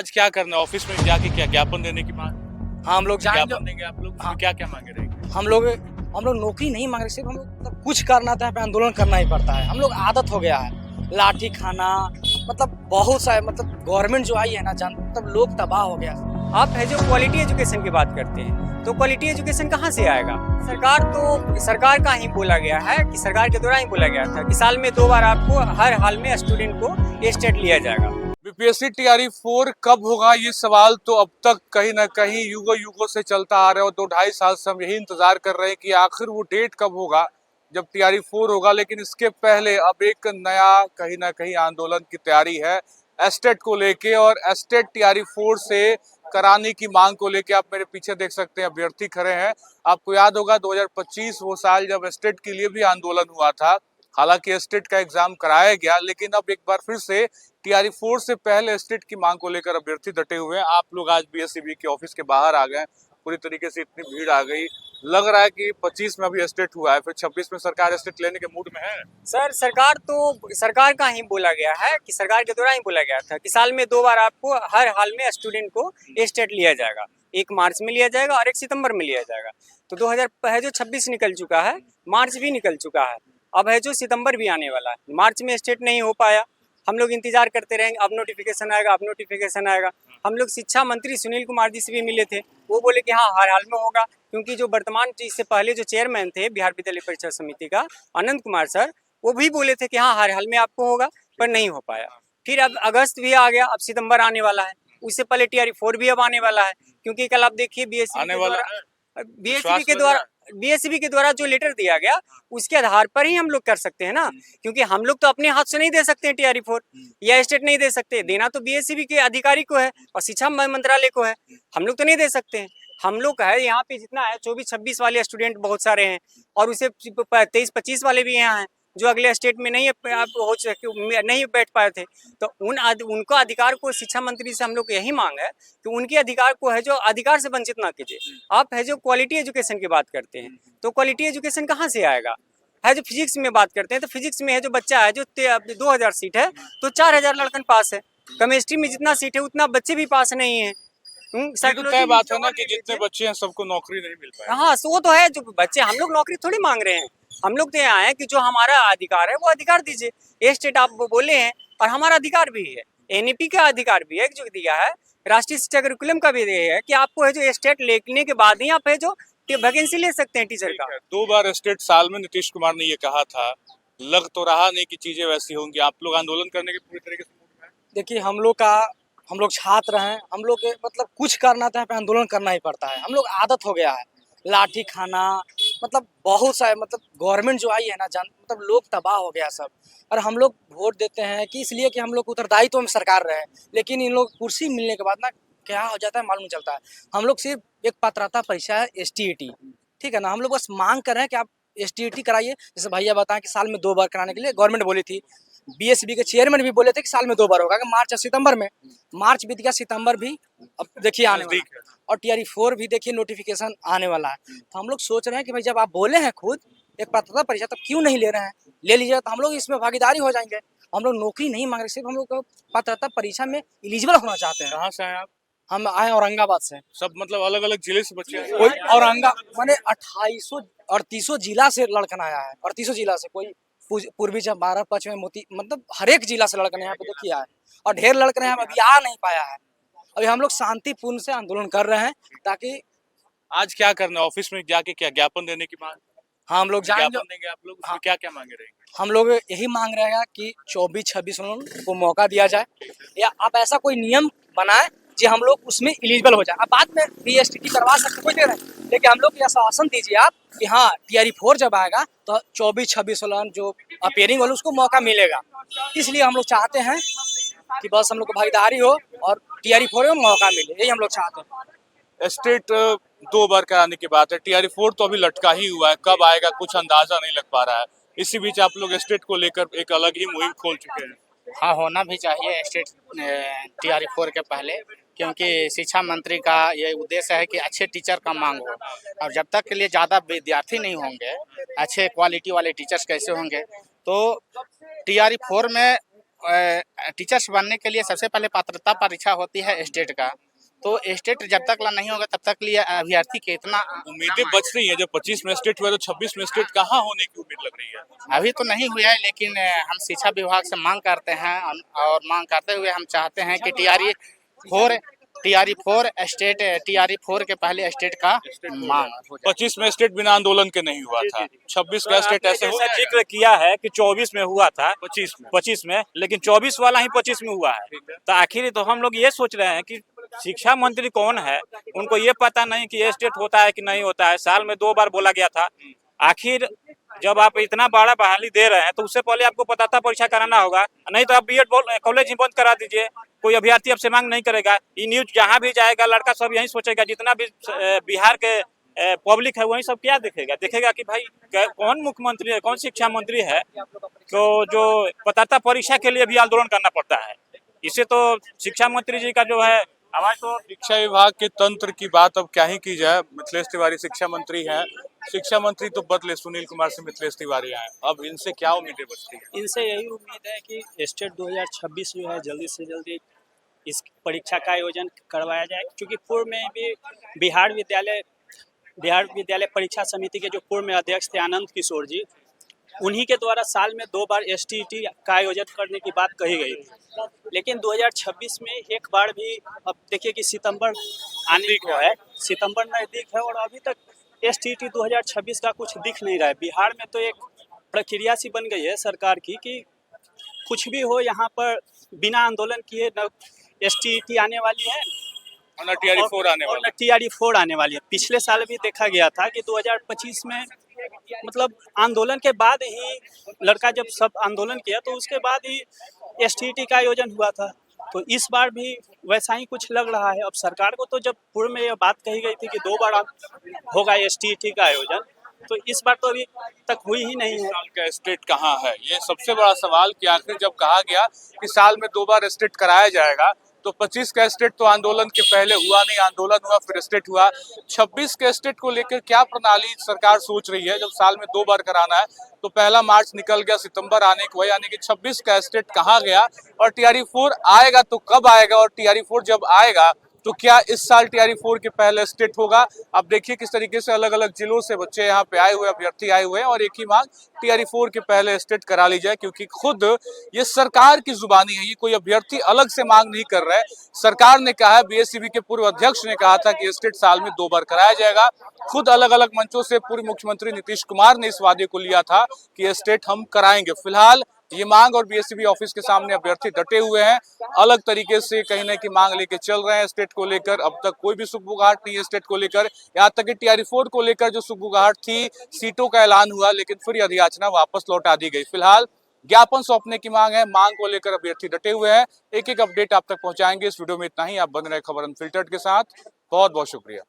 आज क्या करना है ऑफिस में जाके क्या ज्ञापन देने की बात? हाँ, हम लोग जाएंगे। ज्ञापन देंगे आप लोग? हाँ। क्या क्या मांगे रहेंगे? हम लोग नौकरी नहीं मांग रहे, सिर्फ हम लोग मतलब कुछ करना था, पे आंदोलन करना ही पड़ता है। हम लोग आदत हो गया है लाठी खाना, मतलब बहुत सारे, मतलब गवर्नमेंट जो आई है ना, जान मतलब लोग तबाह हो गया। आप है जो क्वालिटी एजुकेशन की बात करते हैं, तो क्वालिटी एजुकेशन कहाँ से आएगा? सरकार का ही बोला गया है कि सरकार के द्वारा ही बोला गया था कि साल में 2 बार आपको हर हाल में स्टूडेंट को स्टेट लिया जाएगा। बीपीएससी टीआरई 4 कब होगा, ये सवाल तो अब तक कहीं ना कहीं युगों युगों से चलता आ रहा है और 2-2.5 साल से हम यही इंतजार कर रहे हैं कि आखिर वो डेट कब होगा जब टीआरई 4 होगा। लेकिन इसके पहले अब एक नया कहीं ना कहीं आंदोलन की तैयारी है एस्टेट को लेके, और एस्टेट टीआरई 4 से कराने की मांग को लेके आप मेरे पीछे देख सकते हैं अभ्यर्थी खड़े हैं। आपको याद होगा 2025 वो साल जब एस्टेट के लिए भी आंदोलन हुआ था। हालांकि एस्टेट का एग्जाम कराया गया, लेकिन अब एक बार फिर से टीआरई 4 से पहले एस्टेट की मांग को लेकर अभ्यर्थी डटे हुए हैं। आप लोग आज बीएसईबी के ऑफिस के बाहर आ गए, पूरी तरीके से इतनी भीड़ आ गई, लग रहा है कि 25 में अभी एस्टेट हुआ है, फिर 26 में सरकार एस्टेट लेने के मूड में है। सर, सरकार का ही बोला गया है कि सरकार के द्वारा ही बोला गया था कि साल में 2 बार आपको हर हाल में स्टूडेंट को स्टेट लिया जाएगा। 1 मार्च में लिया जाएगा और 1 सितंबर में लिया जाएगा। तो 2026 निकल चुका है, मार्च भी निकल चुका है, अब है जो सितंबर भी आने वाला है। मार्च में स्टेट नहीं हो पाया, हम लोग इंतजार करते रहेंगे, अब नोटिफिकेशन आएगा, अब नोटिफिकेशन आएगा। हम लोग शिक्षा मंत्री सुनील कुमार जी से भी मिले थे, वो बोले कि हाँ हर हाल में होगा, क्योंकि जो वर्तमान इससे पहले जो चेयरमैन थे बिहार विद्यालय परीक्षा समिति का, अनंत कुमार सर, वो भी बोले थे कि हाँ हर हाल में आपको होगा, पर नहीं हो पाया। फिर अब अगस्त भी आ गया, अब सितंबर आने वाला है, उससे पहले टीआरई 4 भी अब आने वाला है, क्योंकि कल आप देखिए बीएससीबी के द्वारा जो लेटर दिया गया उसके आधार पर ही हम लोग कर सकते हैं ना, क्योंकि हम लोग तो अपने हाथ से नहीं दे सकते हैं टीआरई 4 या स्टेट नहीं दे सकते, देना तो बीएससीबी के अधिकारी को है और शिक्षा मंत्रालय को है, हम लोग तो नहीं दे सकते हैं। हम लोग का है यहाँ पे जितना है 24-26 वाले स्टूडेंट बहुत सारे हैं, और उसे 23-25 वाले भी यहाँ हैं जो अगले स्टेट में नहीं नहीं बैठ पाए थे। तो उनको अधिकार को शिक्षा मंत्री से हम लोग यही मांग है कि उनके अधिकार को है जो अधिकार से वंचित ना कीजिए। आप है जो क्वालिटी एजुकेशन की बात करते हैं, तो क्वालिटी एजुकेशन कहाँ से आएगा? है जो फिजिक्स में बात करते हैं, तो फिजिक्स में है जो बच्चा है जो 2000 सीट है तो 4000 लड़कन पास है। केमिस्ट्री में जितना सीट है उतना बच्चे भी पास नहीं है। तय बात है ना कि जितने बच्चे हैं सबको नौकरी नहीं मिल पाए। हाँ, वो तो है, जो बच्चे, हम लोग नौकरी थोड़ी मांग रहे हैं, हम लोग तो यहाँ है कि जो हमारा अधिकार है वो अधिकार दीजिए। ये स्टेट आप बोले हैं और हमारा अधिकार भी है, एनईपी का अधिकार भी है जो दिया है, राष्ट्रीय शिक्षा करिकुलम का भी है कि आपको है जो स्टेट लेने के बाद ही आप है जो वैकेंसी ले सकते हैं टीचर का। 2 बार स्टेट साल में नीतीश कुमार ने ये कहा था, लग तो रहा नहीं कि चीजें वैसी होंगी। आप लोग आंदोलन करने के पूरी तरीके से मूड में हैं? देखिए, हम लोग छात्र हैं, हम लोग के मतलब कुछ करना था, पे आंदोलन करना ही पड़ता है। हम लोग आदत हो गया है लाठी खाना, मतलब बहुत सारे, मतलब गवर्नमेंट जो आई है ना, जान मतलब लोग तबाह हो गया सब। और हम लोग वोट देते हैं कि इसलिए कि हम लोग उत्तरदायित्व में सरकार रहे, लेकिन इन लोग कुर्सी मिलने के बाद ना क्या हो जाता है मालूम चलता है। हम लोग सिर्फ एक पात्रता परीक्षा है एसटीईटी, ठीक है ना, हम लोग बस मांग कर रहे हैं कि आप एसटीईटी कराइए। जैसे भैया बताएं कि साल में 2 बार कराने के लिए गवर्नमेंट बोली थी, बीएसबी के चेयरमैन भी बोले थे कि साल में 2 बार होगा, मार्च और सितंबर में। मार्च बीत गया, सितंबर भी अब देखिए आने वाला है, और टीआरई 4 भी देखिए नोटिफिकेशन आने वाला है। तो हम लोग सोच रहे हैं कि भाई जब आप बोले हैं खुद एक पात्रता परीक्षा, तब क्यों नहीं ले रहे हैं? ले लीजिए, तो हम लोग इसमें भागीदारी हो जाएंगे। हम लोग नौकरी नहीं मांग रहे, सिर्फ हम लोग पात्रता परीक्षा में एलिजिबल होना चाहते हैं। कहाँ से आए आप? हम आए औरंगाबाद से। सब मतलब अलग अलग जिले से बच्चे हैं? कोई मैंने 2800 जिला से लड़कन आया है, 3800 जिला से, कोई पूर्वी चंपारण, पश्चिमी मोती, मतलब हर एक जिला से लड़कन यहाँ पे देखिए आए, और ढेर लड़कन यहाँ अभी आ नहीं पाया है। अभी हम लोग शांतिपूर्ण से आंदोलन कर रहे हैं ताकि आज क्या करना है ऑफिस में जाके, क्या ज्ञापन देने की मांग? हाँ, हम लोग जाएंगे। ज्ञापन देंगे आप लोग? हाँ। क्या क्या मांगे रहेंगे? हम लोग यही मांग रहे हैं कि 24-26 को मौका दिया जाए, या आप ऐसा कोई नियम बनाए जो हम लोग उसमें एलिजिबल हो जाए। अब बाद में बीएसटीटी करवा सकते कोई दे रहे हैं, लेकिन हम लोग ये आश्वासन दीजिए आप कि हाँ टीआरई 4 जब आएगा तो 24-26 जो अपेयरिंग वाले उसको मौका मिलेगा। इसलिए हम लोग चाहते हैं कि बस हम लोग को भागीदारी हो और टीआरई 4 में मौका मिले, यही हम लोग चाहते हैं। स्टेट 2 बार कराने की बात है, टीआरई 4 तो अभी लटका ही हुआ है, कब आएगा कुछ अंदाजा नहीं लग पा रहा है। इसी बीच आप लोग स्टेट को लेकर एक अलग ही मुहिम खोल चुके हैं। हाँ, होना भी चाहिए स्टेट टीआरई 4 के पहले, क्योंकि शिक्षा मंत्री का ये उद्देश्य है कि अच्छे टीचर का मांग हो, और जब तक के लिए ज़्यादा विद्यार्थी नहीं होंगे, अच्छे क्वालिटी वाले टीचर्स कैसे होंगे? तो टीआरई 4 में टीचर्स बनने के लिए सबसे पहले पात्रता परीक्षा होती है स्टेट का। तो स्टेट जब तक ला नहीं होगा तब तक लिए अभ्यर्थी के इतना उम्मीदें बच रही हैं। जब 25 में स्टेट हुआ तो 26 में स्टेट कहाँ होने की उम्मीद लग रही है? अभी तो नहीं हुआ है, लेकिन हम शिक्षा विभाग से मांग करते हैं और मांग करते हुए हम चाहते हैं कि TRE4 स्टेट TRE4 के पहले स्टेट का मांग हो जाए। 25 में स्टेट बिना आंदोलन के नहीं हुआ था, 26 का स्टेट ऐसे हो जैसा जाएगा? जिक्र किया है कि 24 में हुआ था, 25 में लेकिन 24 वाला ही 25 में हुआ है। तो आखिर तो हम लोग ये सोच रहे हैं कि शिक्षा मंत्री कौन है, उनको ये पता नहीं कि ये स्टेट होता है कि नहीं होता है। साल में 2 बार बोला गया था। आखिर जब आप इतना बड़ा बहाली दे रहे हैं तो उससे पहले आपको पता परीक्षा कराना होगा, नहीं तो आप बीएड कॉलेज ही बंद करा दीजिए। कोई अभ्यर्थी आपसे मांग नहीं करेगा। ये न्यूज जहाँ भी जाएगा लड़का सब यही सोचेगा, जितना भी बिहार के पब्लिक है वही सब क्या देखेगा कि भाई कौन मुख्यमंत्री है, कौन शिक्षा मंत्री है तो जो पात्रता परीक्षा के लिए भी आंदोलन करना पड़ता है। इससे तो शिक्षा मंत्री जी का जो है हमारे तो शिक्षा विभाग के तंत्र की बात अब क्या ही की जाए। मिथिलेश तिवारी शिक्षा मंत्री हैं, शिक्षा मंत्री तो बदले सुनील कुमार से मिथिलेश तिवारी आए। अब इनसे क्या उम्मीदें बचती हैं? इनसे यही उम्मीद है कि स्टेट 2026 जो है जल्दी से जल्दी इस परीक्षा का आयोजन करवाया जाए, क्योंकि पूर्व में भी बिहार विद्यालय परीक्षा समिति के जो पूर्व में अध्यक्ष थे आनंद किशोर जी, उन्हीं के द्वारा साल में 2 बार STET का आयोजन करने की बात कही गई थी। लेकिन 2026 में एक बार भी, अब देखिए कि सितंबर आने को है, सितंबर नज़दीक है और अभी तक STET 2026 का कुछ दिख नहीं रहा है। बिहार में तो एक प्रक्रिया सी बन गई है सरकार की कि कुछ भी हो यहाँ पर बिना आंदोलन किए न STET आने वाली है और ना TRE4 आने और वाला। न TRE4 आने वाली है। पिछले साल भी देखा गया था कि 2025 में मतलब आंदोलन के बाद ही, लड़का जब सब आंदोलन किया तो उसके बाद ही STET का आयोजन हुआ था। तो इस बार भी वैसा ही कुछ लग रहा है। अब सरकार को तो जब पूर्व में ये बात कही गई थी कि 2 बार होगा STET का आयोजन, तो इस बार तो अभी तक हुई ही नहीं है। साल का स्टेट कहाँ है, ये सबसे बड़ा सवाल। कि आखिर जब कहा गया कि साल में 2 बार स्टेट कराया जाएगा तो 25 का स्टेट तो आंदोलन के पहले हुआ नहीं, आंदोलन हुआ फिर स्टेट हुआ। 26 के स्टेट को लेकर क्या प्रणाली सरकार सोच रही है? जब साल में 2 बार कराना है तो 1 मार्च निकल गया, सितंबर आने को है, यानी कि 26 का स्टेट कहाँ गया? और TRE4 आएगा तो कब आएगा? और TRE4 जब आएगा तो क्या इस साल TRE4 के पहले स्टेट होगा? अब देखिए किस तरीके से अलग अलग जिलों से बच्चे यहाँ पे आए हुए, अभ्यर्थी आए हुए हैं और एक ही मांग TRE4 के पहले स्टेट करा ली जाए, क्योंकि खुद ये सरकार की जुबानी है, ये कोई अभ्यर्थी अलग से मांग नहीं कर रहा है। सरकार ने कहा है, BSEB के पूर्व अध्यक्ष ने कहा था कि स्टेट साल में 2 बार कराया जाएगा। खुद अलग अलग मंचों से पूर्व मुख्यमंत्री नीतीश कुमार ने इस वादे को लिया था कि स्टेट हम कराएंगे। फिलहाल ये मांग और BSEB ऑफिस के सामने अभ्यर्थी डटे हुए हैं, अलग तरीके से कहीं ना कहीं मांग लेके चल रहे हैं स्टेट को लेकर। अब तक कोई भी सुगबुगाहट नहीं है स्टेट को लेकर, यहाँ तक कि TRE4 को लेकर जो सुगबुगाहट थी, सीटों का ऐलान हुआ, लेकिन फिर अधियाचना वापस लौटा दी गई। फिलहाल ज्ञापन सौंपने की मांग है, मांग को लेकर अभ्यर्थी डटे हुए हैं। एक एक अपडेट आप तक पहुंचाएंगे। इस वीडियो में इतना ही। आप बन रहे खबर अनफिल्टर्ड के साथ। बहुत बहुत शुक्रिया।